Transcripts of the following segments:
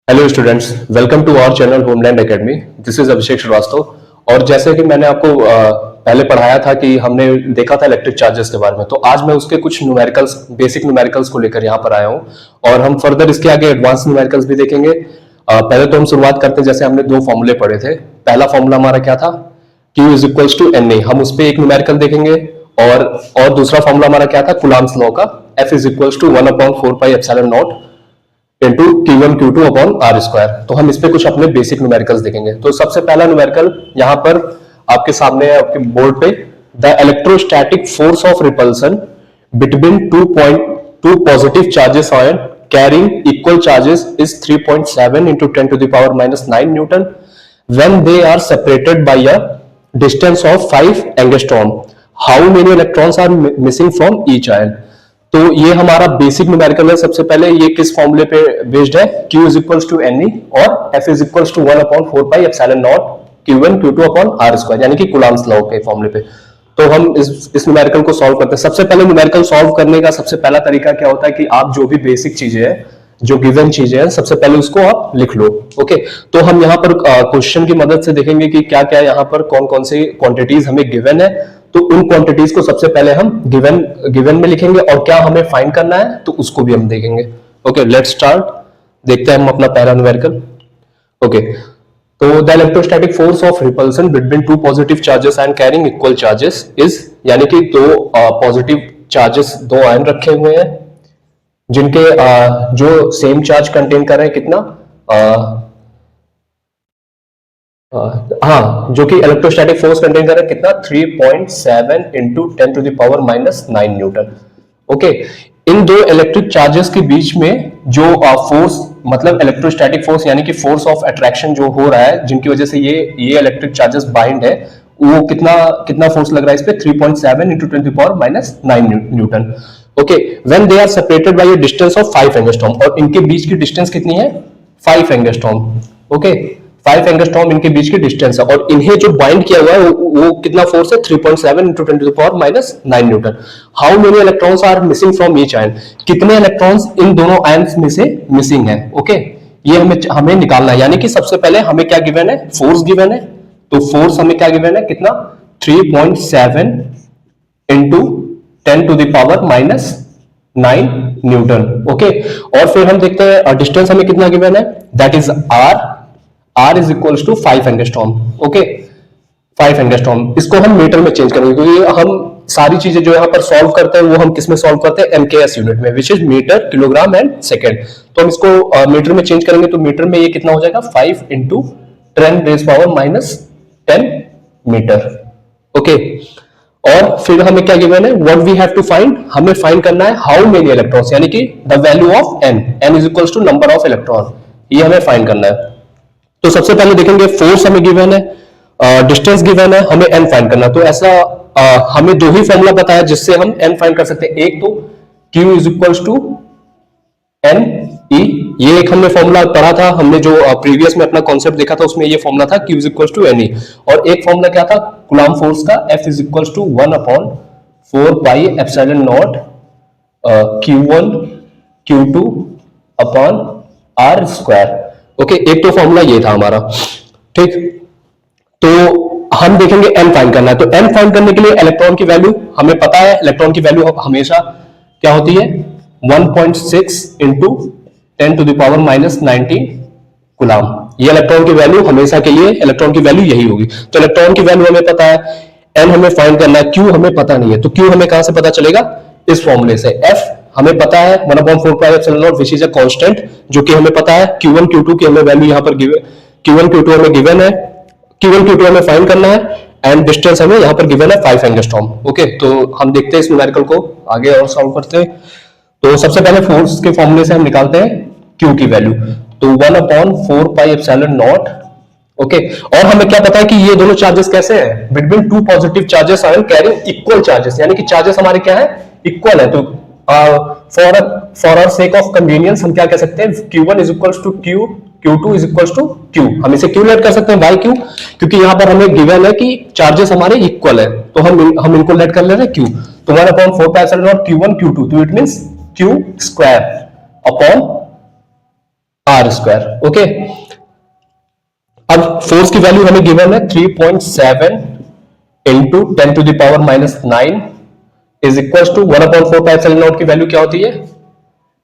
Hello students, welcome to our channel homeland academy. This is Abhishek Srivastava. और जैसे कि मैंने आपको पहले पढ़ाया था कि हमने देखा था इलेक्ट्रिक चार्जेस के बारे में, तो आज मैं उसके कुछ न्यूमेरिकल्स, बेसिक न्यूमेरिकल्स को लेकर यहाँ पर आया हूँ और हम फर्दर इसके आगे एडवांस न्यूमेरिकल्स भी देखेंगे। पहले तो हम शुरुआत करते हैं, जैसे हमने दो फॉर्मूले पढ़े थे। पहला फॉर्मूला हमारा क्या था? Q is equals to N A. हम उस पर एक न्यूमेरिकल देखेंगे। और दूसरा फॉर्मूला हमारा क्या था? कुलाम्स लॉ का, F is equals to 1/4πε0 into Q1 Q2 upon R square. तो हम इस पे कुछ अपने बेसिक न्यूमेरिकल्स देखेंगे। तो सबसे पहला न्यूमेरिकल यहाँ पर आपके सामने है, आपके बोर्ड पे। The electrostatic force of repulsion between two positive charges ion carrying equal charges is 3.7 into 10⁻⁹ Newton when they are separated by a distance of 5 angstrom. How many electrons are missing from each ion? तो ये हमारा basic numerical है। सबसे पहले ये किस फॉर्मूले पे बेस्ड है? Q is equals to N और F is equals to 1/4πε0 Q1 Q2 upon R square, यानी कि कुलाम्स लॉ के फॉर्मूले पे। तो हम इस न्यूमेरिकल को सॉल्व करते हैं। सबसे पहले न्यूमेरिकल सॉल्व करने का सबसे पहला तरीका क्या होता है कि आप जो भी बेसिक चीजें हैं, जो गिवन चीजें हैं, सबसे पहले उसको आप लिख लो। ओके, तो हम यहाँ पर क्वेश्चन की मदद से देखेंगे कि क्या क्या यहाँ पर कौन कौन सी क्वांटिटीज हमें गिवन है। तो उन क्वांटिटीज को सबसे पहले हम गिवन में लिखेंगे और क्या हमें फाइंड करना है तो उसको भी हम देखेंगे। Okay, let's start. देखते हैं हम अपना पहला न्यूमेरिकल। ओके, तो the electrostatic force of repulsion between two positive charges and carrying equal charges is, यानी कि दो पॉजिटिव चार्जेस, दो आयन रखे हुए हैं जिनके जो सेम चार्ज कंटेन कर रहे हैं, कितना हाँ, जो कि इलेक्ट्रोस्टैटिक फोर्स कंटेन कर रहे हैं कितना? 3.7 इंटू 10⁻⁹ न्यूटन। ओके, इन दो इलेक्ट्रिक चार्जेस के बीच में जो फोर्स, मतलब इलेक्ट्रोस्टैटिक फोर्स यानी कि फोर्स ऑफ अट्रैक्शन जो हो रहा है, जिनकी वजह से ये इलेक्ट्रिक चार्जेस बाइंड है, वो कितना फोर्स लग रहा है इस पे? 3.7 into 10⁻⁹ newton. Okay, when they are separated by a distance of 5 angstrom, और इनके बीच की डिस्टेंस कितनी है? 5 एंगस्ट्रॉम। ओके, 5 एंगस्ट्रॉम इनके बीच की डिस्टेंस है, और इन्हें जो बाइंड किया हुआ है वो कितना फोर्स है? 3.7 into 10⁻⁹ newton. How many electrons are missing from each ion? कितने इलेक्ट्रॉन्स इन दोनों आयन्स में से मिसिंग है? ओके, ये हमें निकालना है। यानी कि सबसे पहले हमें क्या गिवन है? फोर्स गिवन है। तो फोर्स हमें क्या गिवन है? कितना? 3.7 इंटू 10⁻⁹ न्यूटन। ओके, और फिर हम देखते हैं डिस्टेंस हमें कितना गिवन है? That is R is equals to 5 angstrom. Okay, 5 angstrom. इसको हम मीटर में चेंज करेंगे क्योंकि हम सारी चीजें जो यहाँ पर सॉल्व करते हैं वो हम किस में सॉल्व करते हैं? MKS यूनिट में, which is metre, kilogram and second. तो हम इसको मीटर में चेंज करेंगे तो मीटर में ये कितना हो जाएगा? 5 इंटू 10⁻⁻10 मीटर। ओके, और फिर हमें क्या गिवन है? What we have to find, हमें फाइंड करना है हाउ मेनी इलेक्ट्रॉन्स, यानी कि the value of n is equals to number of electron. ये हमें फाइंड करना है। तो सबसे पहले देखेंगे फोर्स हमें गिवन है, डिस्टेंस गिवन है, हमें n फाइंड करना है। तो ऐसा हमें दो ही फॉर्मूला पता है जिससे हम n फाइंड कर सकते हैं। एक तो Q is equals to N E, ये एक हमने फॉर्मूला पढ़ा था, हमने जो प्रीवियस में अपना कॉन्सेप्ट देखा था उसमें ये फॉर्मूला था Q is equals to N E. और एक फॉर्मूला क्या था कूलम्ब फोर्स का? F is equals to 1/4πε0 Q1 Q2 upon R square. Okay, एक तो फॉर्मूला ये था हमारा। ठीक, तो हम देखेंगे n फाइंड करना है। तो n फाइंड करने के लिए इलेक्ट्रॉन की वैल्यू हमें पता है। इलेक्ट्रॉन की वैल्यू हमेशा क्या होती है? 1.6 इंटू 10⁻⁻90 कूलम्ब। ये इलेक्ट्रॉन की वैल्यू हमेशा के लिए, इलेक्ट्रॉन की वैल्यू यही होगी। तो इलेक्ट्रॉन की वैल्यू हमें पता है, n हमें फाइंड करना है, Q हमें पता नहीं है। तो Q हमें कहां से पता चलेगा? इस फॉर्मूले से। F हमें पता है 1/4πε0 विच इज अ कांस्टेंट, जो कि हमें पता है। Q1 Q2 की हमें वैल्यू यहाँ पर Q1 Q2 हमें गिवन है, Q1 Q2 हमें फाइंड करना है, एंड डिस्टेंस हमें यहाँ पर गिवन है 5 एंगस्ट्रॉम। ओके, तो हम देखते हैं इस न्यूमेरिकल को आगे और सॉल्व करते हैं। तो सबसे पहले फोर्स के फॉर्मूले से हम निकालते हैं Q की वैल्यू। तो 1/4πε0। ओके, और हमें क्या पता है कि ये दोनों चार्जेस कैसे हैं? Between two positive charges are carrying equal charges, यानी कि चार्जेस हमारे क्या है? इक्वल है। तो for our sake of convenience हम क्या कह सकते हैं? Q1 is equals to Q, Q2 is equals to Q। हम इसे क्यों लेट कर सकते हैं? वाई क्यों? क्योंकि यहाँ पर हमें गिवन है कि चार्जेस हमारे इक्वल है, तो हम इनको लेट कर ले रहे हैं Q। तो 1/4πε0 Q1 Q2, तो it means Q square upon R square. Okay, अब फोर्स की वैल्यू हमें गिवन है 3.7 into 10 to the power minus 9 is equal to 1/4 की वैल्यू क्या होती है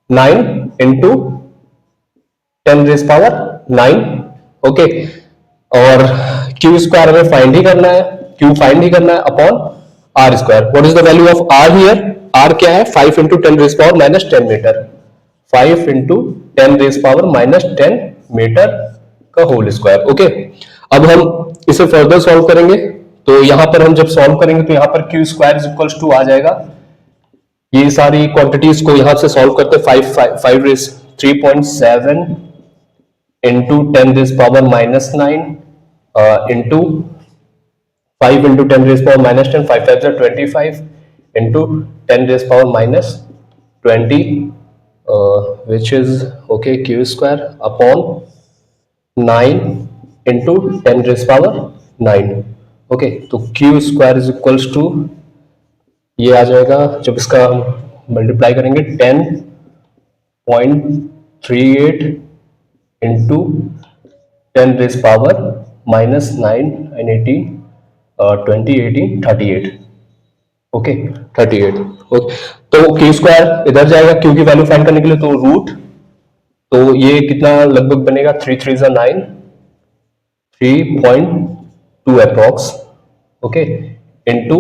9 इंटू 10 रेज पावर 9। ओके, और क्यू स्क्वायर हमें फाइंड ही करना है, क्यू फाइंड ही करना है upon R square. What is the value of R here? R क्या है 5 into 10 raise power minus 10 metre, 5 into 10 raise power minus 10 metre का होल स्क्वायर। ओके, अब हम इसे फर्दर सॉल्व करेंगे, तो यहां पर हम जब सॉल्व करेंगे तो यहां पर Q square is equal to आ जाएगा, ये सारी क्वांटिटीज को यहां से सॉल्व करते 5 raise 3.7 into 10 raise power minus 9 into 5 into 10 raise power minus 10, 5 5 जा 25 into 10 raise power minus 20 which is okay q square upon 9 into 10 raised power 9। Okay, तो q square is equals to ये आ जाएगा, जब इसका मल्टीप्लाई करेंगे 10.38 into 10 raise power minus 9 and 18 20 18 38। Okay 38। Okay, तो Q square इधर जाएगा क्यू की वैल्यू फाइंड करने के लिए, तो रूट, तो ये कितना लगभग बनेगा 3 3 जा 9, 3.2 approx. Okay, into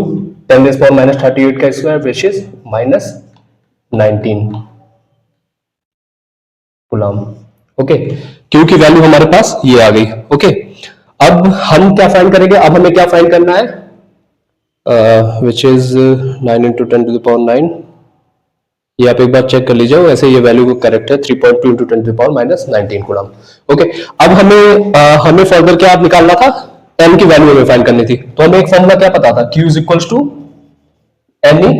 10 raise power minus 38 का square which is minus 19 coulomb. Okay, Q की वैल्यू हमारे पास ये आ गई। ओके, अब हम क्या फाइंड करेंगे, अब हमें क्या फाइंड करना है which is 9 into 10 to the power 9, ये आप एक बार चेक कर लीजिए, वैसे ये वैल्यू करेक्ट है 3.2 into 10 to the power minus 19 coulomb. Okay, अब हमें फर्दर क्या निकालना था, n की वैल्यू हमें फाइंड करनी थी, तो हमें एक फॉर्मूला क्या पता था, q is equals to ne।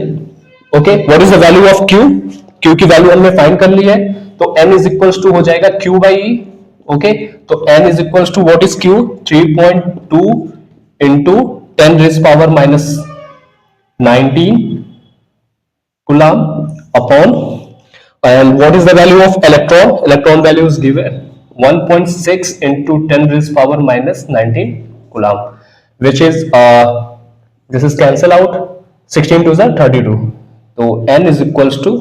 Okay, what is the value of q? q की वैल्यू हमने फाइंड कर ली है, तो n is equals to हो जाएगा q by e। ओके, तो n is equals to what is q? 3.2 into 10 raised power minus 19 coulomb upon, and what is the value of electron? Electron value is given 1.6 into 10 raised power minus 19 coulomb, which is this is cancel out, 16 to the 32, so n is equals to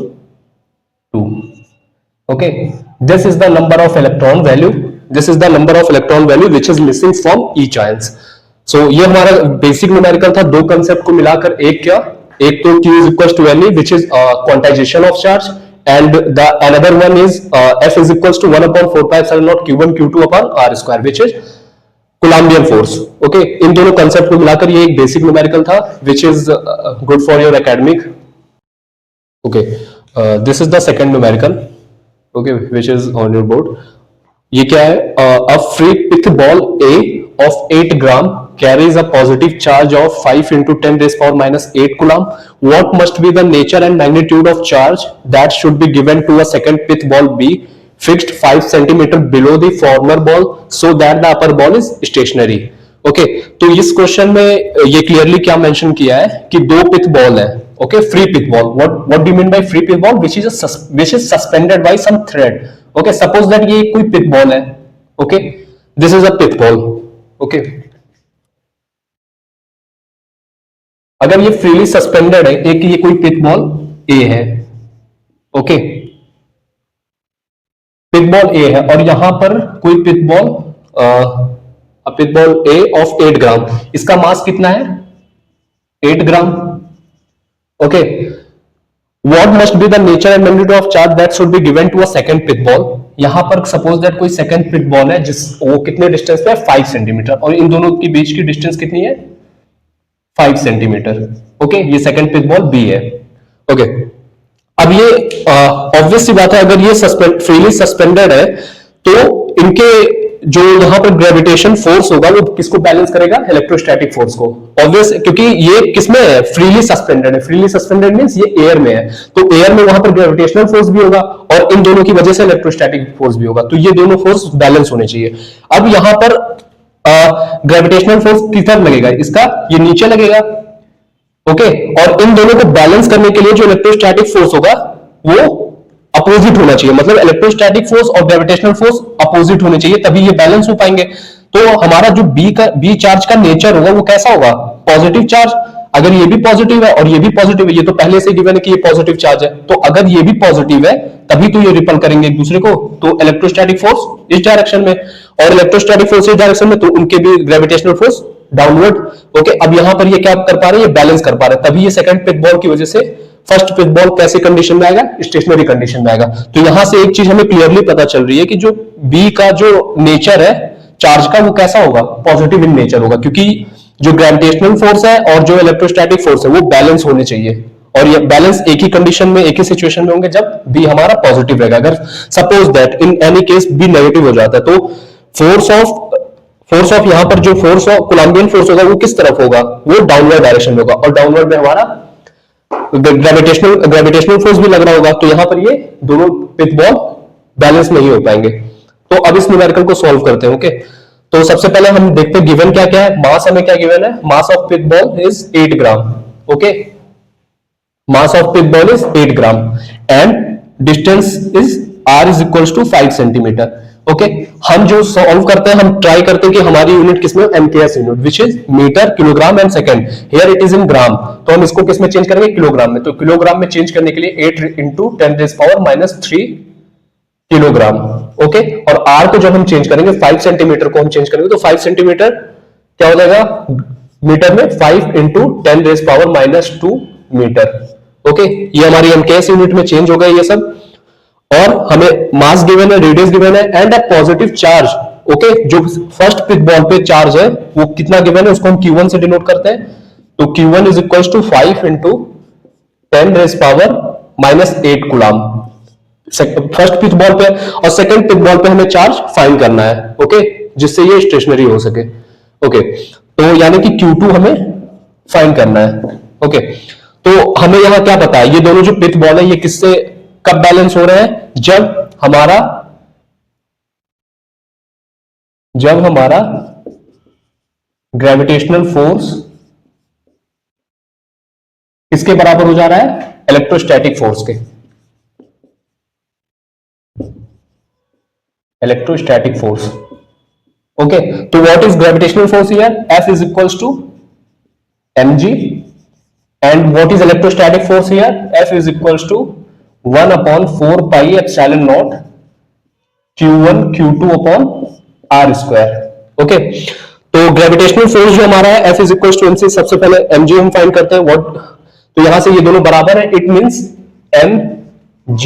2। okay, this is the number of electron value, this is the number of electron value which is missing from each ions। सो ये हमारा basic numerical था, दो concept को मिलाकर एक क्या, एक तो Q is equals to Ne which is quantization of charge, and the another one is F is equals to 1/4 Q1 Q2 upon R square which is Coulombian force। Okay, इन दोनों कंसेप्ट को मिलाकर ये एक बेसिक न्यूमेरिकल था which is good for your academic। Okay, this is the second numerical, okay, which is on your board। ये क्या है, a free pith ball A of 8 gram carries a positive charge of 5 into 10 raised power minus 8 coulomb। What must be the nature and magnitude of charge that should be given to a second pith ball B fixed 5 centimeter below the former ball so that the upper ball is stationary। Okay, तो इस question में ये clearly क्या mention किया है कि दो pith ball है। Okay, free pith ball, what do you mean by free pith ball? Which is suspended by some thread. Okay, suppose that ये कोई पिथ बॉल है। Okay, this is a pith ball. Okay, अगर ये freely suspended है, एक ये कोई pith ball ए है। ओके, पिथ बॉल ए है और यहां पर कोई pith ball pith ball A of 8 gram, इसका मास कितना है 8 gram. Okay, what must be the nature and magnitude of charge that should be given to a second pith ball. यहां पर सपोज दैट कोई सेकंड पिथ बॉल है जिस वो कितने डिस्टेंस पे है 5 सेंटीमीटर, और इन दोनों के बीच की डिस्टेंस कितनी है 5 सेंटीमीटर। ओके, ये सेकंड पिथ बॉल बी है। ओके, अब ये ऑब्वियस सी बात है, अगर ये फ्रीली सस्पेंडेड है तो इनके जो यहां पर ग्रेविटेशन फोर्स होगा वो किसको बैलेंस करेगा, इलेक्ट्रोस्टैटिक फोर्स को। ऑब्वियस, क्योंकि ये किसमें है, फ्रीली सस्पेंडेड है। फ्रीली सस्पेंडेड मींस ये एयर में है, तो एयर में वहां पर ग्रेविटेशनल फोर्स भी होगा और इन दोनों की वजह से इलेक्ट्रोस्टैटिक फोर्स भी होगा, तो ये दोनों फोर्स बैलेंस होने चाहिए। अब यहां पर ग्रेविटेशनल फोर्स किस तरफ लगेगा, इसका ये नीचे लगेगा। ओके, और इन दोनों को बैलेंस करने के लिए जो इलेक्ट्रोस्टैटिक फोर्स होगा वो अपोजिट होना चाहिए, मतलब इलेक्ट्रोस्टैटिक फोर्स और ग्रेविटेशनल फोर्स अपोजिट होने चाहिए, तभी ये बैलेंस हो पाएंगे। तो हमारा जो बी चार्ज का नेचर होगा वो कैसा होगा, पॉजिटिव चार्ज। अगर ये भी पॉजिटिव है और ये भी पॉजिटिव है, ये तो पहले से गिवन है कि ये पॉजिटिव चार्ज है, तो अगर ये भी पॉजिटिव है तभी तो ये रिपल करेंगे एक दूसरे को। तो इलेक्ट्रोस्टैटिक फोर्स इस डायरेक्शन में और इलेक्ट्रोस्टैटिक फोर्स इस डायरेक्शन में, तो उनके भी ग्रेविटेशनल फोर्स डाउनवर्ड। ओके, अब यहां पर ये क्या कर पा रहे हैं, ये बैलेंस कर पा रहे हैं, तभी ये सेकंड पिच बॉल की वजह से फर्स्ट पिच बॉल कैसे कंडीशन में आएगा, स्टेशनरी कंडीशन में आएगा। तो यहां से एक चीज हमें क्लियरली पता चल रही है कि जो बी का जो नेचर है चार्ज का वो कैसा होगा, पॉजिटिव इन नेचर होगा, क्योंकि जो ग्रेविटेशनल फोर्स है और जो इलेक्ट्रोस्टैटिक फोर्स है वो बैलेंस होने चाहिए, और ये बैलेंस एक ही कंडीशन में एक ही सिचुएशन में होंगे जब बी हमारा पॉजिटिव रहेगा। अगर suppose that in any case B negative हो जाता है, तो फोर्स ऑफ यहां पर जो फोर्स ऑफ कोलंबियन फोर्स होगा वो किस तरफ होगा, वो डाउनवर्ड डायरेक्शन में होगा, और डाउनवर्ड में हमारा ग्रेविटेशनल फोर्स भी लग रहा होगा, तो यहां पर ये दोनों पिच बॉल बैलेंस नहीं हो पाएंगे। तो अब इस न्यूमेरिकल को सॉल्व करते हैं। ओके, तो सबसे पहले हम देखते हैं गिवन क्या क्या है। मास हमें क्या गिवन है, mass of pitch ball is 8 gram. Okay, mass of pitch ball is 8 gram and distance is r is equals to 5 centimetre. Okay, हम जो सॉल्व करते हैं, हम ट्राई करते हैं कि हमारी यूनिट किसमें, MKS unit, which is metre, kilogram and second. Here it is in gram, तो हम इसको किसमें चेंज करेंगे, किलोग्राम में। तो किलोग्राम में चेंज करने के लिए 8 इंटू 10⁻³ किलोग्राम। ओके, और आर को जब हम चेंज करेंगे, 5 सेंटीमीटर को हम चेंज करेंगे, तो 5 सेंटीमीटर क्या हो जाएगा मीटर में, 5 इंटू 10⁻² मीटर। ओके, ये हमारी एमकेएस यूनिट में चेंज हो गए ये सब, और हमें मास गिवन है, रेडियस गिवन है and a positive charge. Okay, जो फर्स्ट पिच बॉल पे चार्ज है वो कितना गिवन है, उसको हम Q1 से डिनोट करते हैं। तो Q1 is equal to 5 into 10⁻⁻8 coulomb first pitch ball पे, और सेकंड पिच बॉल पे हमें चार्ज फाइंड करना है। ओके, जिससे ये स्टेशनरी हो सके। ओके, तो यानी कि Q2 हमें फाइंड करना है। ओके, तो हमें यहां क्या पता है, ये दोनों जो पिच बॉल है ये किससे कब बैलेंस हो रहे हैं, जब हमारा ग्रेविटेशनल फोर्स किसके बराबर हो जा रहा है, इलेक्ट्रोस्टैटिक फोर्स के। Electrostatic force. ओके, तो what is gravitational force here, F is equals to mg, and what is electrostatic force here, F is equals to 1/4 pi epsilon naught Q1 Q2 upon R square। Okay, तो gravitational force जो हमारा है F is equals to mc, सबसे पहले mg हम find करते हैं। What, तो यहां से ये दोनों बराबर है, it means mg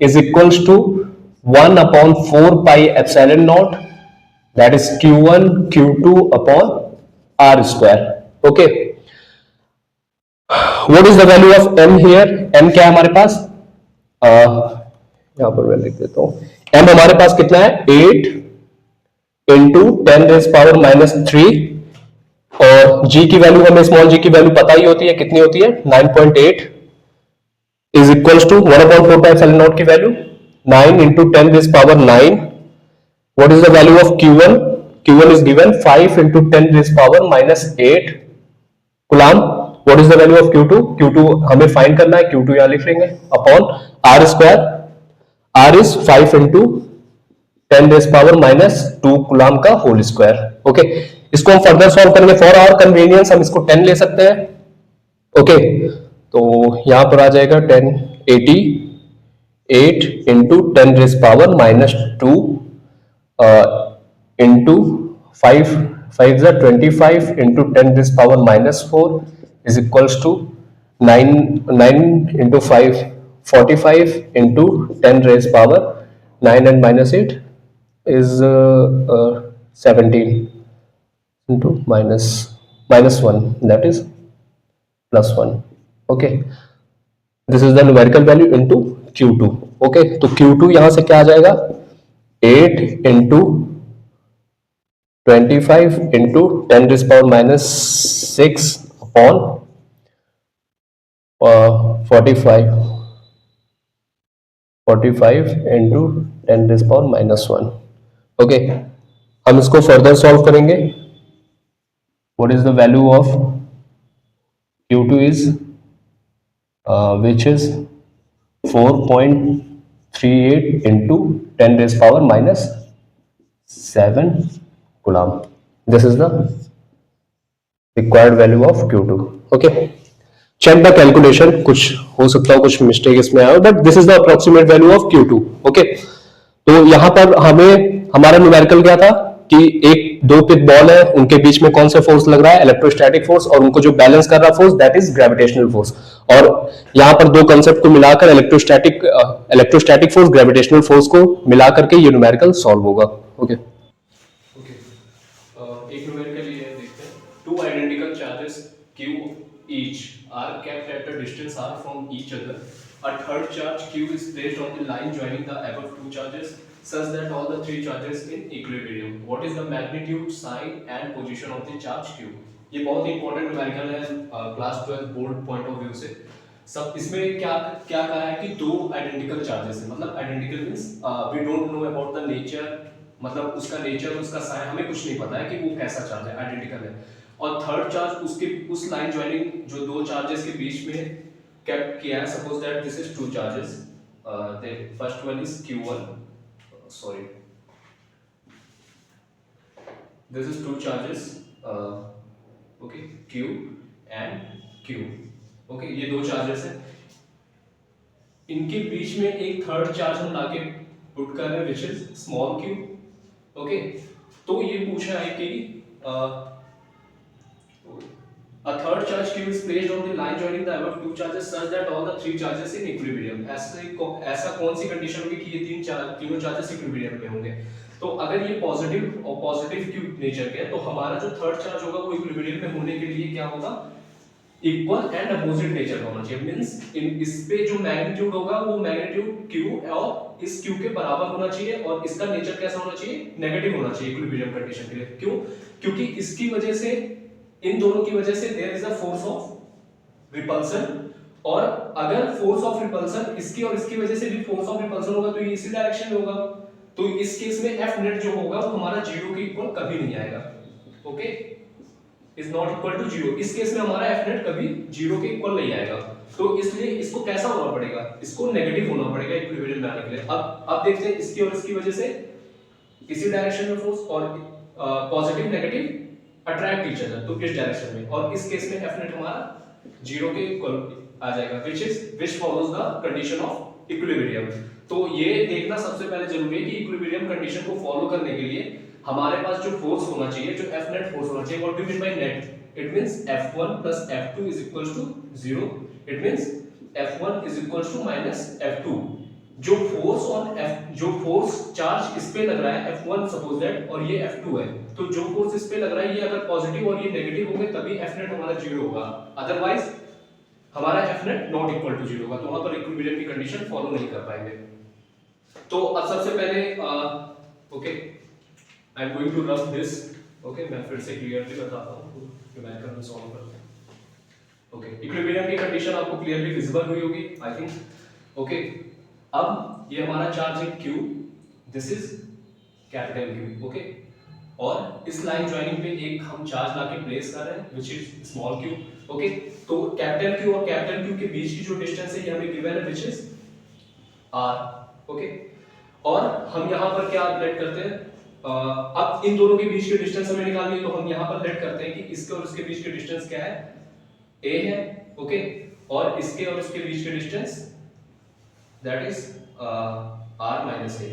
is equals to 1/4 pi epsilon naught, that is Q1 Q2 upon R square। Okay, What is the value of m here? m क्या है हमारे पास, यहां पर मैं लिख देता हूं, m हमारे पास कितना है, 8 इंटू 10⁻³ और g की वैल्यू, हमें स्मॉल g की वैल्यू पता ही होती है, कितनी होती है 9.8 is equals to 1/4 pi epsilon naught की value 9 into 10⁻⁹। What is the value of Q1, Q1 is given 5 into 10⁻⁸ coulomb. What is the value of Q2, Q2 हमें फाइंड करना है, Q2 यहां लिख लेंगे, upon R square, R is 5 into 10⁻² coulomb का whole square. Okay, इसको हम further solve करेंगे, फॉर आवर कन्वीनियंस हम इसको 10 ले सकते हैं। ओके, तो यहां पर आ जाएगा 1088 into 10⁻² into 5 25 into 10⁻⁴ is equals to 9 into 5 45 into 10⁻⁹ and -8 is 17 into -1, that is +1। okay, this is the numerical value into Q2। okay, तो Q2 यहां से क्या आ जाएगा, 8 into 25 into 10⁻⁶ upon 45 into 10⁻⁻1। Okay, हम इसको फर्दर सॉल्व करेंगे। What is the value of Q2 is which is 4.2 38 into 10 raised power minus 7 coulomb. This is the required value of Q2. Okay. Check the calculation. कुछ हो सकता हो कुछ mistake इसमें आया, but this is the approximate value of Q2. Okay. तो यहां पर हमें हमारा न्यूमेरिकल क्या था कि एक दो पिक बॉल है, उनके बीच में कौन सा फोर्स लग रहा है, इलेक्ट्रोस्टैटिक फोर्स, और उनको जो बैलेंस कर रहा force that is gravitational force. और यहां पर दो कंसेप्ट को मिलाकर इलेक्ट्रोस्टैटिक फोर्स, ग्रेविटेशनल फोर्स को मिला करके ये न्यूमेरिकल सॉल्व होगा. ओके. ओके. एक न्यूमेरिकल ये देखते हैं. Two identical charges Q each are kept at a distance r from each other. A third charge Q is placed on the line joining the above two charges such that all the three charges in equilibrium. What is the magnitude, sign and position of the charge Q? ये बहुत important numerical है class 12 board point of view से. सब इसमें क्या क्या कहा है कि दो आइडेंटिकल चार्जेस है. मतलब identical means we don't know about the nature, मतलब उसका नेचर, उसका साइन हमें कुछ नहीं पता है कि वो कैसा चार्ज है, आइडेंटिकल है. और थर्ड चार्ज उसके उस लाइन ज्वाइनिंग जो दो चार्जेस के बीच में केप्ट किया है. Suppose that this is two charges. The first one is Q1, sorry, this is two charges, okay, Q and Q. okay, ये दो चार्जेस हैं. इनके बीच में एक थर्ड चार्ज हम लाके पुट कर रहे हैं which is small q. Okay. तो ये पूछा है कि a third charge Q is placed on the line joining the above two charges such that all the three charges in equilibrium. ऐसा कौन सी कंडीशन होगी कि ये तीनों चार्जेस इक्विलिब्रियम में होंगे. तो अगर ये पॉजिटिव और पॉजिटिव Q नेचर के हैं तो हमारा जो थर्ड चार्ज होगा वो इक्विलिब्रियम में होने के लिए क्या होगा, इक्वल एंड अपोजिट नेचर का होना चाहिए. मींस इस पे जो मैग्नीट्यूड होगा वो मैग्नीट्यूड Q और इस Q के बराबर होना चाहिए और इसका नेचर कैसा होना चाहिए, नेगेटिव होना चाहिए इक्विलिब्रियम कंडीशन के लिए. क्यों? क्योंकि इसकी वजह से, इन दोनों की वजह से there is a force of repulsion. और अगर फोर्स ऑफ रिपल्सन इसकी और इसकी वजह से भी फोर्स ऑफ रिपल्सन होगा तो ये इसी डायरेक्शन में होगा. तो इस केस में F नेट जो होगा वो हमारा जीरो के इक्वल कभी नहीं आएगा. Okay, is not equal to zero. इस केस में हमारा F नेट कभी जीरो के इक्वल नहीं आएगा. तो इसलिए इसको कैसा होना पड़ेगा, इसको नेगेटिव होना पड़ेगा इक्विलिब्रियम में आने के लिए. अब देखते हैं इसकी और इसकी वजह से इसी डायरेक्शन में फोर्स और positive negative attract each other, तो इस डायरेक्शन में. और इस केस में F नेट हमारा जीरो के इक्वल आ जाएगा विच follows the condition of equilibrium. तो ये देखना सबसे पहले जरूरी है कि इक्विलिब्रियम कंडीशन को फॉलो करने के लिए हमारे पास जो फोर्स होना चाहिए, जो F नेट फोर्स होना चाहिए, what do mean by net, it means F1 plus F2 is equals to 0. It means F1 is equals to minus F2. जो फोर्स चार्ज इस पे लग रहा है F1 सपोज दैट, और ये F2 है, तो जो फोर्स इस पे लग रहा है ये अगर पॉजिटिव और ये नेगेटिव होंगे तभी F नेट हमारा जीरो होगा. अदरवाइज हमारा F net not equal to zero होगा. तो वहां पर इक्विलिब्रियम की कंडीशन फॉलो नहीं कर पाएंगे. तो अब सबसे पहले okay, I am going to rub this. Okay, मैं फिर से क्लियरली बताता हूं न्यूमेरिकल में सॉल्व करते हैं. ओके, इक्विलिब्रियम की कंडीशन आपको क्लियरली विजिबल हुई होगी आई थिंक. ओके, अब ये हमारा चार्ज है Q, this is capital Q. Okay, और इस लाइन ज्वाइनिंग पे एक हम चार्ज लाके प्लेस कर रहे हैं which is small q. Okay, तो कैपिटल Q और कैपिटल Q के बीच की जो डिस्टेंस है ये हमें गिवन है व्हिच इज r. ओके, और हम यहां पर क्या लेट करते हैं, अब इन दोनों के बीच की डिस्टेंस हमें निकालनी है तो हम यहां पर लेट करते हैं कि इसके और इसके बीच की डिस्टेंस क्या है, a है. ओके, और इसके और इसके बीच की distance that is r minus a.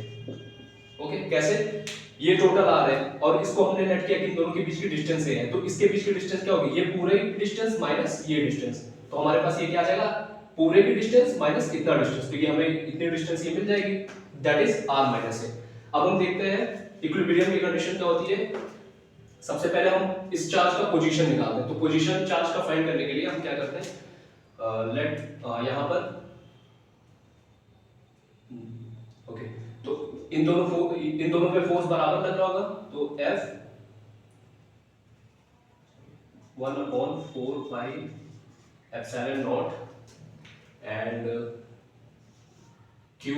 Okay, कैसे, ये टोटल r है और इसको हमने नेट किया कि इन दोनों के बीच की डिस्टेंस a है, तो इसके बीच की डिस्टेंस क्या होगी, ये पूरे डिस्टेंस माइनस ये डिस्टेंस. तो हमारे पास ये क्या आ जाएगा, पूरे की डिस्टेंस माइनस इतना डिस्टेंस, तो ये हमें इतनी डिस्टेंस ये मिल जाएगी that is r minus a. अब हम देखते हैं इक्विलिब्रियम की कंडीशन क्या होती है. सबसे पहले हम इस चार्ज का पोजीशन निकालते हैं. तो पोजीशन चार्ज का फाइंड करने के लिए हम क्या करते हैं, लेट यहां पर ओके, तो इन दोनों पे फोर्स बराबर लग रहा होगा, तो F 1/4 pi epsilon naught and Q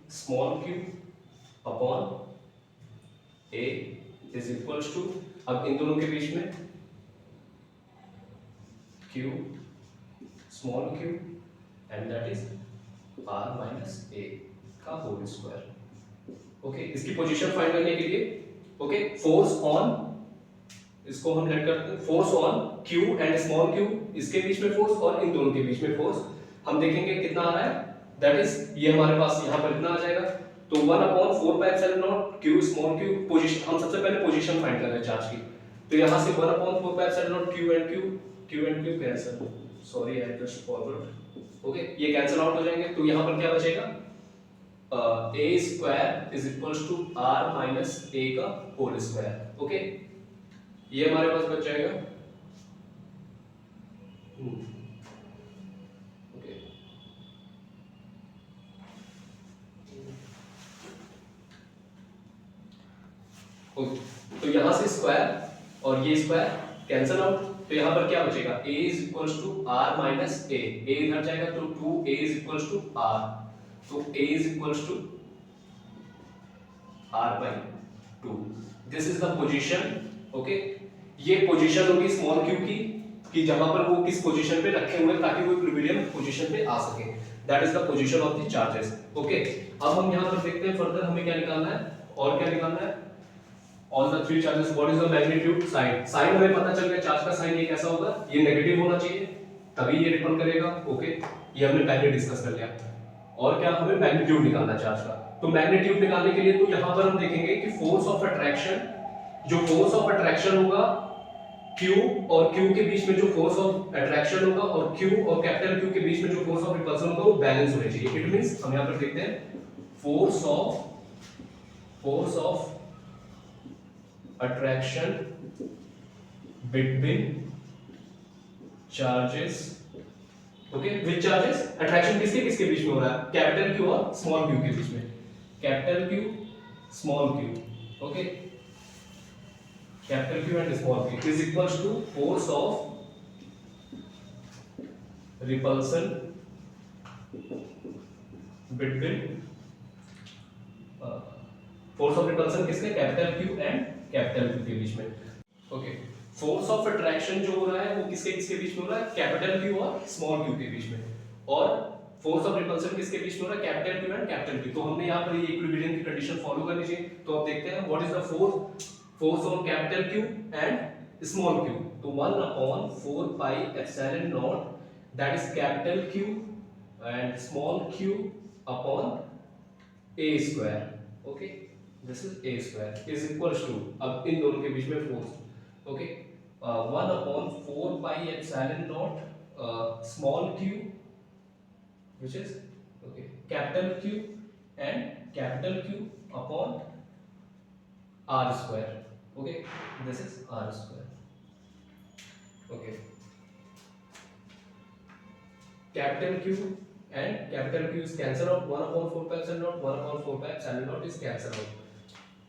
small q upon A is equals to, अब इन दोनों के बीच में Q small q and that is R minus A. का होल स्क्वायर। ओके, इसकी पोजीशन फाइंड करने के लिए ओके फोर्स ऑन, इसको हम लेट करते हैं force on Q and small q, इसके बीच में फोर्स और इन दोनों के बीच में फोर्स हम देखेंगे कितना आ रहा है, दैट इज ये हमारे पास यहाँ पर इतना आ जाएगा। तो 1/4πε0 Q स्मॉल q, पोजीशन हम सबसे पहले पोजीशन फाइंड कर रहे हैं चार्ज की, तो यहाँ से 1/4πε0 Q and Q cancel, sorry I just forgot. Okay, ये कैंसिल आउट हो जाएंगे, तो यहाँ पर क्या बचेगा, a square is equals to r minus a का होल स्क्वायर। ओके, ये हमारे पास बच जाएगा। ओके, तो यहां से स्क्वायर और ये स्क्वायर कैंसिल आउट, तो यहां पर क्या बचेगा, a is equals to r minus a, a इधर जाएगा तो 2a is equals to r, तो a is equals to r by 2। This is the position. Okay, ये पोजीशन होगी स्मॉल q की कि जहां पर वो किस पोजीशन पे रखे हुए ताकि वो इक्विलिब्रियम पोजीशन पे आ सके, that is the position of the charges. Okay, अब हम यहां पर देखते हैं फर्दर हमें क्या निकालना है, और क्या निकालना है, on the three charges what is the magnitude, sign. Sign हमें पता चल गया, चार्ज का साइन ये कैसा होगा, ये नेगेटिव होना चाहिए तभी ये रिपल करेगा। ओके, ये हमने पहले डिस्कस कर लिया। और क्या, हमें मैग्नीट्यूड निकालना है चार्ज का, तो मैग्नीट्यूड निकालने के लिए तो यहां पर हम देखेंगे कि फोर्स ऑफ अट्रैक्शन, जो फोर्स ऑफ अट्रैक्शन होगा Q और Q के बीच में जो फोर्स ऑफ अट्रैक्शन होगा और Q और कैपिटल Q के बीच में जो फोर्स ऑफ रिपल्सन होगा वो बैलेंस होने चाहिए। इट मींस हम यहां पर देखते हैं force of attraction between charges. Okay, which charges, attraction किसके किसके बीच में हो रहा है, कैपिटल Q और स्मॉल q के बीच में, capital Q small q। Okay, capital Q and small q is equals to force of repulsion between force of repulsion किसके, capital Q and capital Q के बीच में। ओके, फोर्स ऑफ अट्रैक्शन जो हो रहा है वो किसके किसके बीच में हो रहा है, कैपिटल Q और स्मॉल q के बीच में, और फोर्स ऑफ रिपल्सन किसके बीच में हो रहा है, capital Q and capital Q। तो हमने यहाँ पर ये इक्विलिब्रियम की कंडीशन फॉलो करनी चाहिए। तो अब देखते हैं what is the force on capital Q and small q, तो 1/4 pi epsilon naught, that is capital Q and small q upon a square। okay, this is a square is equals to, अब इन दोनों के बीच में force, okay, 1/4 pi epsilon naught small q which is okay capital Q and capital Q upon r square। okay, this is r square। okay, capital Q and capital Q is cancel out, 1/4 pi epsilon naught 1/4 pi epsilon naught is cancel out।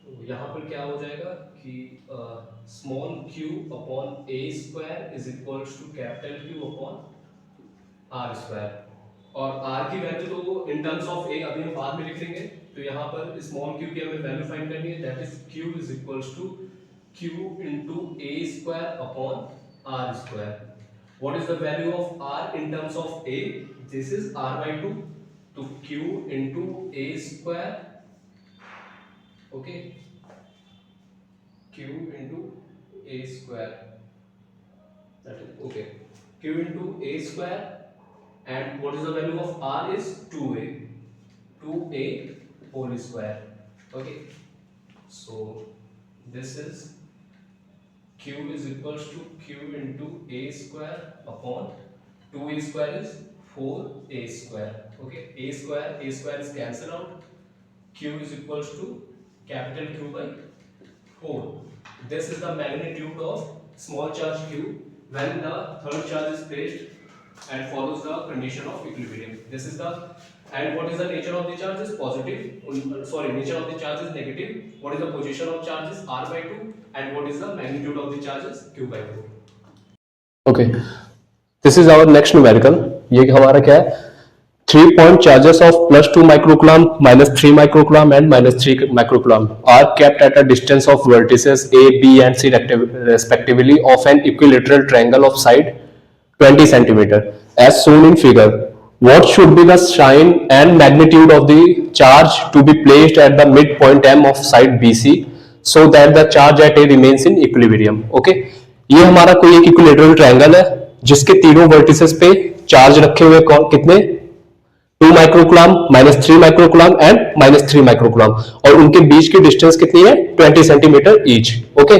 तो यहाँ पर क्या हो जाएगा कि small q upon a square is equals to capital Q upon r square, और r की value तो in terms of a अभी हम बाद में लिख लेंगे। तो यहाँ पर स्मॉल q की हमें वैल्यू फाइंड करनी है, that is q is equals to q into a square upon r square। what is the value of r in terms of a, this is r by 2, तो q into a square, okay, q into a square, that is okay, q into a square, and what is the value of r is 2a whole square। okay, so this is q is equals to q into a square upon 2a square is 4a square। okay, a square is cancel out, q is equals to capital Q by 4। this is the magnitude of small charge q when the third charge is placed and follows the condition of equilibrium। this is the, and what is the nature of the charge is positive, sorry, nature of the charge is negative, what is the position of charge is r by 2, and what is the magnitude of the charge is q by 4। okay, this is our next numerical। ये हमारा क्या है, 3 point charges of +2 microcoulomb, -3 microcoulomb and -3 microcoulomb are kept at a distance of vertices a, b and c respectively of an equilateral triangle of side 20 cm as shown in figure। what should be the sign and magnitude of the charge to be placed at the midpoint M of side BC so that the charge at A remains in equilibrium. Okay, ये हमारा कोई एक equilateral triangle है जिसके तीनों vertices पे charge रखे हुए कितने 2 माइक्रोकुलम, -3 माइक्रोकुलम एंड -3 माइक्रोकुलम, और उनके बीच की डिस्टेंस कितनी है 20 सेंटीमीटर ईच. ओके,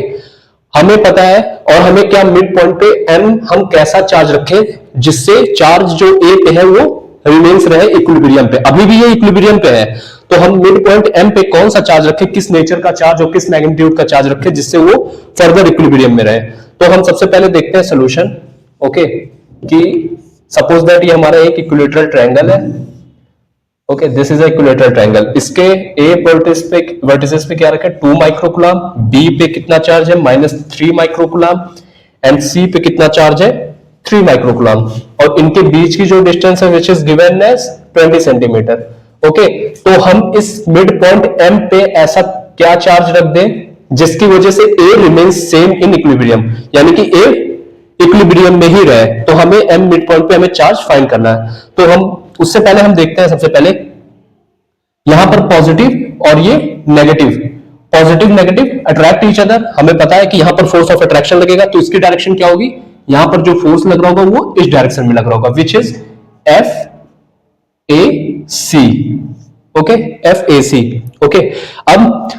हमें पता है और हमें क्या मिड पॉइंट पे एम हम कैसा चार्ज रखें जिससे चार्ज जो ए पे है वो रिमेन्स रहे इक्विलिब्रियम पे. अभी भी ये इक्विलिब्रियम पे है तो हम मिड पॉइंट एम पे कौन सा चार्ज रखें, किस नेचर का चार्ज और किस मैग्नीट्यूड का चार्ज रखें जिससे वो फर्दर इक्विलिब्रियम में रहे. तो हम सबसे पहले देखते हैं सोल्यूशन. ओके, कि सपोज दैट ये हमारा एक इक्विलेटरल ट्रायंगल है. Okay, this is equilateral triangle. इसके ए वर्टिसेस पे क्या रखा है 2 माइक्रोकुलम, बी पे कितना चार्ज है -3 माइक्रोकुलम एंड सी पे कितना चार्ज है 3 माइक्रोकुलम, और इनके बीच की जो डिस्टेंस है which is given as 20 centimetre. Okay, तो हम इस मिड पॉइंट एम पे ऐसा क्या चार्ज रख दें जिसकी वजह से ए रिमेन्स सेम इन इक्विलिब्रियम, यानी कि ए इक्विलिब्रियम में ही रहे. तो हमें एम मिड पॉइंट पे हमें चार्ज फाइंड करना है. तो हम उससे पहले हम देखते हैं सबसे पहले यहां पर पॉजिटिव और ये negative, positive negative attract each other. हमें पता है कि यहां पर फोर्स ऑफ अट्रैक्शन लगेगा तो इसकी डायरेक्शन क्या होगी, यहां पर जो फोर्स लग रहा होगा वो इस डायरेक्शन में लग रहा होगा which is F A C. Okay, F A C. Okay, अब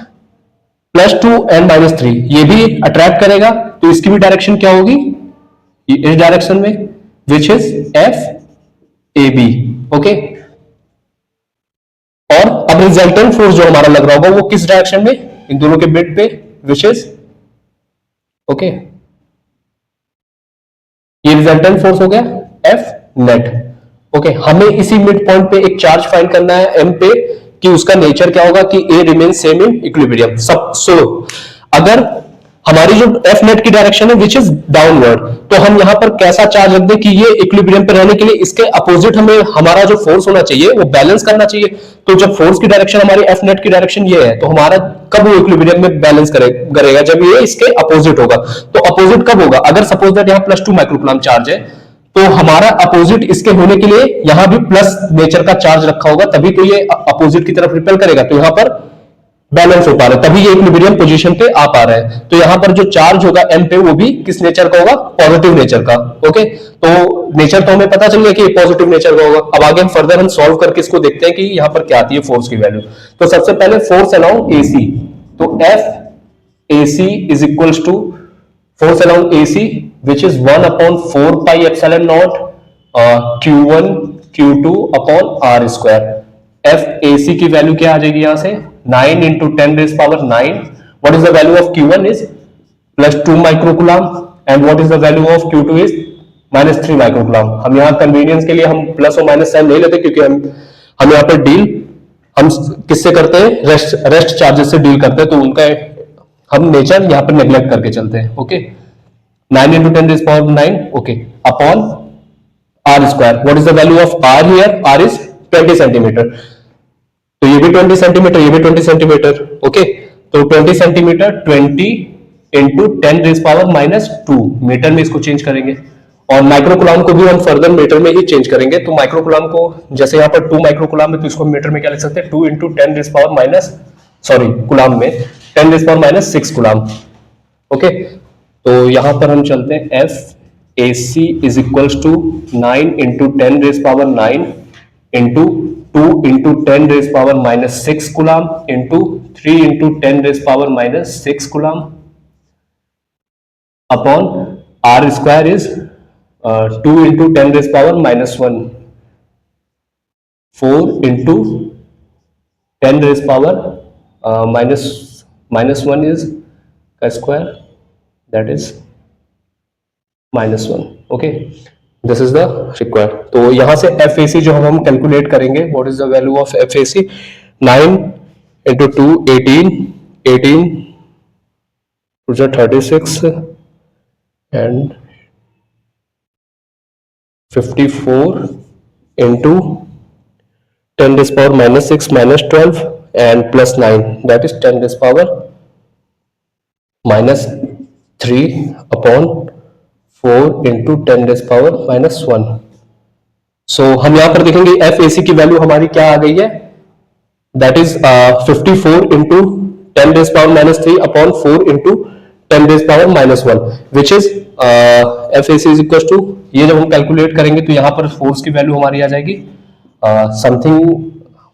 +2 एंड -3 ये भी अट्रैक्ट करेगा तो इसकी भी डायरेक्शन क्या होगी इस डायरेक्शन में which is F A B. Okay, और अब रिजल्टेंट फोर्स जो हमारा लग रहा होगा वो किस डायरेक्शन में, इन दोनों के मिड पे विच इज ओके, ये रिजल्टेंट फोर्स हो गया एफ नेट. ओके, हमें इसी मिड पॉइंट पे एक चार्ज फाइंड करना है एम पे कि उसका नेचर क्या होगा कि ए रिमेन सेम इन इक्विलिब्रियम. सब सो अगर हमारी जो एफ नेट की डायरेक्शन है विच इज डाउनवर्ड, तो हम यहां पर कैसा चार्ज रख दें कि ये इक्विलिब्रियम पे रहने के लिए इसके अपोजिट हमें हमारा जो फोर्स होना चाहिए वो बैलेंस करना चाहिए. तो जब फोर्स की डायरेक्शन हमारी एफ नेट की डायरेक्शन ये है तो हमारा कब वो इक्विलिब्रियम में बैलेंस करेगा जब ये इसके अपोजिट होगा. तो अपोजिट कब होगा, अगर सपोज दैट यहाँ +2 माइक्रोकुलम चार्ज है तो हमारा अपोजिट इसके होने के लिए यहां भी प्लस नेचर का चार्ज रखा होगा तभी तो ये अपोजिट की तरफ रिपेल करेगा. तो यहां पर बैलेंस हो पा रहा है तभी ये इक्विलिब्रियम पोजीशन पे आ पा रहा है. तो यहां पर जो चार्ज होगा एम पे वो भी किस नेचर का होगा, पॉजिटिव नेचर का. ओके, तो नेचर तो हमें पता चल गया कि ये पॉजिटिव नेचर का होगा. अब आगे हम फर्दर हम सॉल्व करके इसको देखते हैं कि यहां पर क्या आती है फोर्स की वैल्यू. तो सबसे पहले फोर्स अलोंग एसी, तो F AC is equals to force along AC which is 1/4 pi epsilon nought Q1 Q2 upon R square. F AC की वैल्यू क्या आ जाएगी यहां से 9 into 10 raised power 9. What is the value of Q1 is +2 microcoulomb and what is the value of Q2 is -3 microcoulomb. हम यहाँ convenience के लिए हम प्लस और माइनस साइन नहीं लेते क्योंकि हम यहाँ पर डील हम किससे करते हैं, रेस्ट चार्जेस से डील करते हैं, तो उनका हम नेचर यहाँ पर नेग्लेक्ट करके चलते हैं. Okay, 9 into 10 raised power 9 okay upon R square. What is the value of R here, R is 20 centimetre. तो ये भी 20 सेंटीमीटर, ये भी 20 सेंटीमीटर. ओके, तो 20 centimetre 20 into 10 raise power -2 metre में इसको चेंज करेंगे और माइक्रोकुलम को भी हम फर्दर मीटर में ही चेंज करेंगे. तो माइक्रोकुलम को जैसे यहाँ पर 2 माइक्रोकुलम है तो इसको मीटर में क्या लिख सकते हैं 2 इंटू 10 रेज पावर कुलम में 10 रेज पावर -6 कुलम. ओके, तो यहां पर हम चलते हैं F A C is equals to 9 into 10 raise power 9 into 2 into 10 raised power -6 coulomb into 3 into 10 raised power -6 coulomb upon r square is 2 into 10 raised power -1 4 into 10 raised power -1 is का square that is -1. okay, this is the required. तो यहां से FAC जो हम calculate करेंगे, what is the value of FAC 9 into 2 18 18 to 36 and 54 into 10 raised power -6 -12 and plus 9 that is 10 raised power -3 upon 4 into 10 raised power -1. सो हम यहां पर देखेंगे एफ ए सी की वैल्यू हमारी क्या आ गई है, that is 54 into 10⁻³ upon 4 into 10⁻⁻1 which is F A C is equal to, ये जब हम कैलकुलेट करेंगे तो यहां पर फोर्स की वैल्यू हमारी आ जाएगी something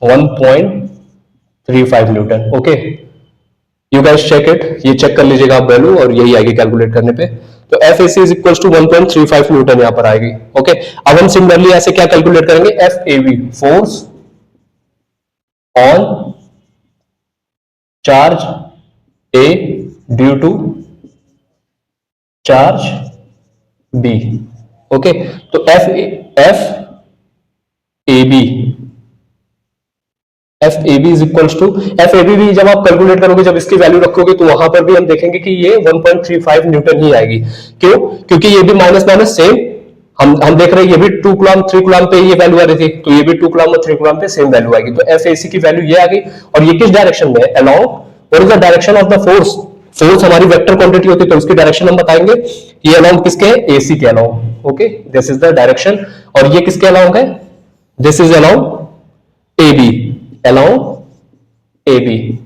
1.35 newton. Okay, you guys check it, ये चेक कर लीजिएगा आप वैल्यू, और यही आएगी कैलकुलेट करने पे। तो F A C is equal to 1.35 newton यहां पर आएगी। ओके, अब हम सिमिलरली ऐसे क्या कैलकुलेट करेंगे, F A B, force on charge A due to charge B. Okay, तो F A B is equals to F A B भी जब आप कैलकुलेट करोगे, जब इसकी वैल्यू रखोगे तो वहां पर भी हम देखेंगे कि ये 1.35 न्यूटन ही आएगी। क्यों? क्योंकि ये भी माइनस माइनस सेम, हम देख रहे हैं ये भी 2 कूलम 3 कूलम पे ये वैल्यू आ रही थी, तो ये भी 2 कूलम और 3 कूलम पे सेम वैल्यू आएगी। तो एफ ए सी की वैल्यू ये आ गई, और ये किस डायरेक्शन में है, along, what is the direction of the force, force हमारी वेक्टर क्वांटिटी होती है तो उसकी डायरेक्शन हम बताएंगे, ये अलोंग किसके, एसी के along. Okay, this is the direction, और ये किसके अलोंग है, this is along A B, along A B.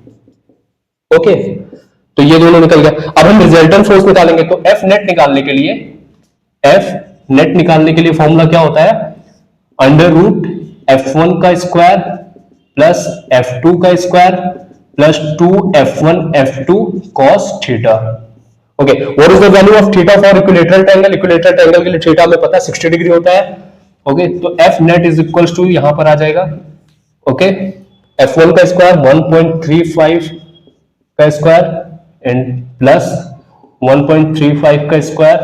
Okay, तो ये दोनों निकल गया। अब हम रिजल्टेंट फोर्स निकालेंगे, तो एफ नेट निकालने के लिए, एफ नेट निकालने के लिए फॉर्मूला क्या होता है, अंडर रूट F1 का स्क्वायर प्लस F2 का square plus 2F1 F2 cos theta. Okay, what is the value of theta for equilateral triangle, equilateral triangle के लिए थीटा हमें पता है 60 डिग्री होता है। ओके, तो F net is equals to यहां पर आ जाएगा, ओके, F1 का स्क्वायर 1.35 का स्क्वायर एंड प्लस 1.35 का square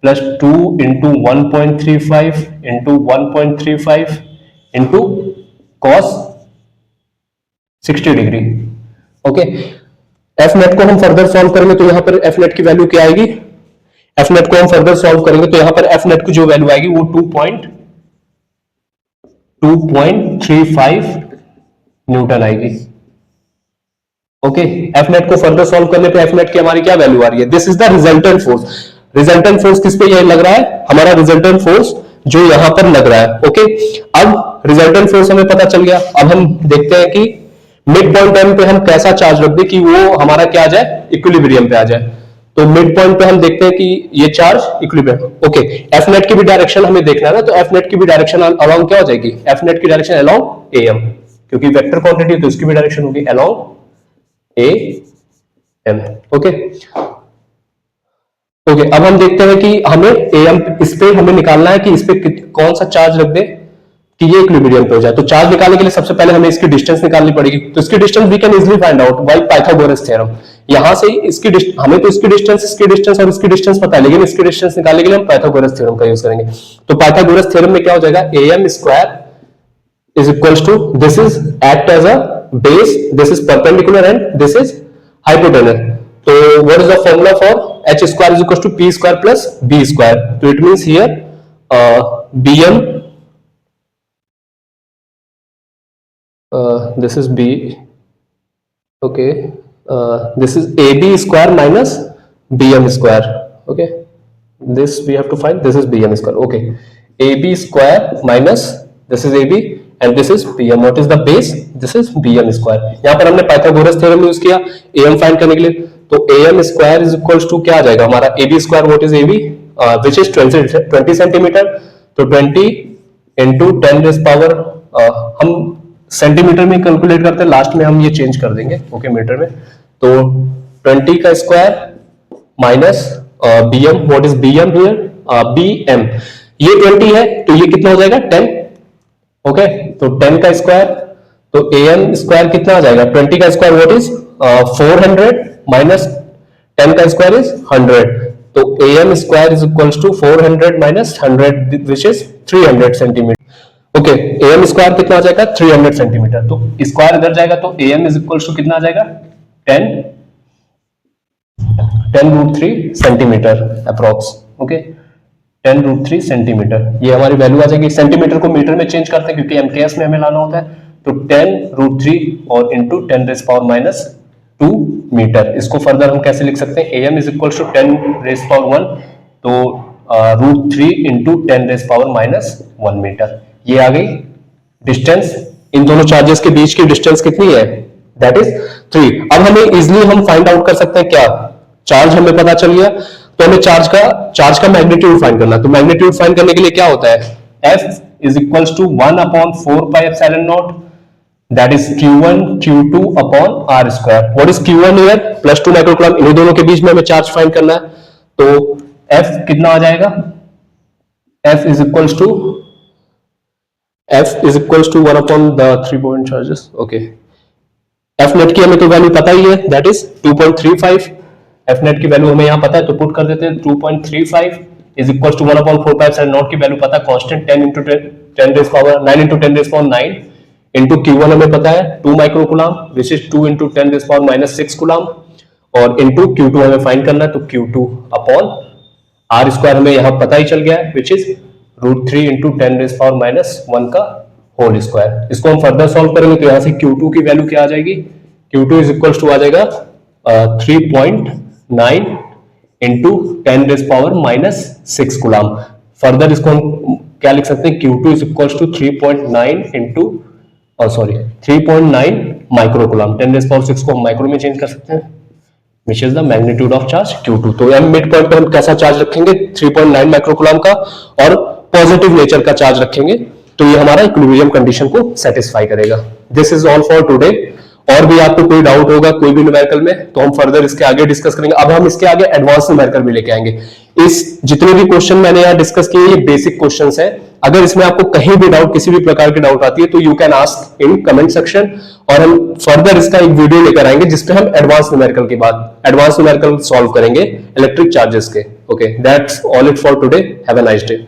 plus 2 into 1.35 into 1.35 into cos 60 degree. Okay, F net को हम फर्दर सॉल्व करेंगे तो यहां पर एफ नेट की वैल्यू क्या आएगी, एफ नेट को हम फर्दर सॉल्व करेंगे तो यहां पर एफ नेट की जो वैल्यू आएगी वो 2.35 न्यूटन आएगी। ओके, एफ नेट को फर्दर सॉल्व करने पे एफ नेट की हमारी क्या वैल्यू आ रही है, this is the resultant force. Resultant force किस पे ये लग रहा है, हमारा रिजल्टेंट फोर्स जो यहां पर लग रहा है। ओके, अब रिजल्टेंट फोर्स हमें पता चल गया। अब हम देखते हैं कि मिड पॉइंट एम पे हम कैसा चार्ज रख दे कि वो हमारा क्या आ जाए, इक्विलिब्रियम पे आ जाए। तो मिड पॉइंट पे हम देखते हैं कि ये charge equilibrium. Okay, F net की भी डायरेक्शन हमें देखना है ना, तो एफ नेट की भी डायरेक्शन अलोंग क्या हो जाएगी, एफ नेट की डायरेक्शन अलोंग ए एम, क्योंकि वेक्टर क्वांटिटी तो इसकी भी डायरेक्शन होगी along A M. Okay, okay, अब हम देखते हैं कि हमें एम इस पे हमें निकालना है कि इस पे कौन सा चार्ज रख दे कि ये इक्विलिब्रियम पे हो जाए। तो चार्ज निकालने के लिए सबसे पहले हमें इसकी डिस्टेंस निकालनी पड़ेगी। तो इसकी distance we can easily find out by Pythagoras theorem. यहां से इसकी हमें तो इसकी डिस्टेंस और इसकी डिस्टेंस पता है, लेकिन इसकी डिस्टेंस निकालने के लिए हम पाइथागोरस थ्योरम का यूज करेंगे। तो पाइथागोरस थ्योरम में क्या हो जाएगा, am square is equals to, this is act as a base, this is perpendicular and this is hypotenuse. So what is the formula for h square is equals to p square plus b square. So it means here bm, this is b, okay, this is ab square minus bm square. Okay, this we have to find, this is bm square. Okay, ab square minus this is ab and this is bm. What is the base, this is bm square. यहां पर हमने Pythagoras theorem use किया am फाइंड करने के लिए। तो am square is equals to क्या आ जाएगा हमारा, ab square, what is ab, which is 20 centimetre. तो 20 into 10 रेज़ पावर, हम सेंटीमीटर में कैलकुलेट करते हैं, लास्ट में हम ये चेंज कर देंगे, ओके, मीटर में। तो 20 का square minus bm, what is bm here, bm, ये 20 है तो ये कितना हो जाएगा 10। ओके, तो 10 का स्क्वायर, तो am स्क्वायर कितना आ जाएगा, 20 का स्क्वायर व्हाट इज 400 माइनस 10 का स्क्वायर इज 100। तो am square is equals to 400 minus 100 which is 300 centimetre. Okay, am square कितना आ जाएगा 300 सेंटीमीटर। तो स्क्वायर इधर जाएगा तो am इज इक्वल्स टू कितना आ जाएगा 10√3 सेंटीमीटर अप्रॉक्स। ओके, 10√3 सेंटीमीटर, ये हमारी वैल्यू आ जाएगी। सेंटीमीटर को मीटर में चेंज करते हैं क्योंकि एमकेएस में हमें लाना होता है। तो 10√3 और इंटू 10⁻⁻2 मीटर। इसको फर्दर हम कैसे लिख सकते हैं, am इज इक्वल टू 10⁻1, तो √3 इंटू 10⁻⁻1 मीटर। ये आ गई डिस्टेंस, इन दोनों चार्जेस के बीच की डिस्टेंस कितनी है, दैट इज 3। अब हमें इजिली हम फाइंड आउट कर सकते हैं क्या, चार्ज हमें पता चल गया, तो हमें चार्ज का मैग्नीट्यूड फाइंड करना। तो मैग्नीट्यूड फाइंड करने के लिए क्या होता है, F is equals to 1/4 pi epsilon naught, that is q1 q2 upon r square. What is q1 here? +2 microcoulomb, इन दोनों के बीच में हमें चार्ज फाइंड करना है, तो F कितना आ जाएगा, F is equals to 1 upon the 3 point charges. Okay. F net की हमें तो वैल्यू पता ही है, that is 2.35. F net की वैल्यू हमें यहाँ पता है, तो पुट कर देते हैं 2.35 is equals to 1/4 pi epsilon naught की वैल्यू पता है, constant 9 into 10 raised power 9 into Q1 हमें पता है 2 microcoulomb, which is 2 into 10 raised power -6 coulomb, और into Q2 हमें फाइंड करना है, तो Q2 अपॉन R स्क्वायर हमें यहाँ पता ही चल गया है, which is √3 into 10 raised power -1 का होल स्क्वायर। इसको हम फर्दर सॉल्व करेंगे तो यहाँ से Q2 की वैल्यू क्या आ जाएगी, Q2 इज इक्वल्स टू आ जाएगा 3.9 into 10 raised power -6 coulomb. Further इसको हम क्या लिख सकते हैं, Q2 is equals to 3.9 into 3.9 microcoulomb, 10 raised power 6 को हम माइक्रो में चेंज कर सकते हैं, which is the magnitude of charge Q2। तो यहाँ मिड पॉइंट पे हम कैसा चार्ज रखेंगे, 3.9 माइक्रोकूलम का, और पॉजिटिव नेचर का चार्ज रखेंगे, तो ये हमारा इक्विलिब्रियम कंडीशन को सेटिस्फाई करेगा। This is all for today. और भी आपको कोई डाउट होगा कोई भी न्यूमेरिकल में, तो हम फर्दर इसके आगे डिस्कस करेंगे। अब हम इसके आगे एडवांस न्यूमेरिकल भी लेके आएंगे। इस जितने भी क्वेश्चन मैंने यहाँ डिस्कस किए ये बेसिक क्वेश्चंस हैं। अगर इसमें आपको कहीं भी डाउट, किसी भी प्रकार की डाउट आती है, तो you can ask in comment section, और हम फर्दर इसका एक वीडियो लेकर आएंगे जिसपे हम एडवांस न्यूमेरिकल के बाद एडवांस न्यूमेरिकल सॉल्व करेंगे इलेक्ट्रिक चार्जेस के। Okay, that's all it for today. Have a nice day.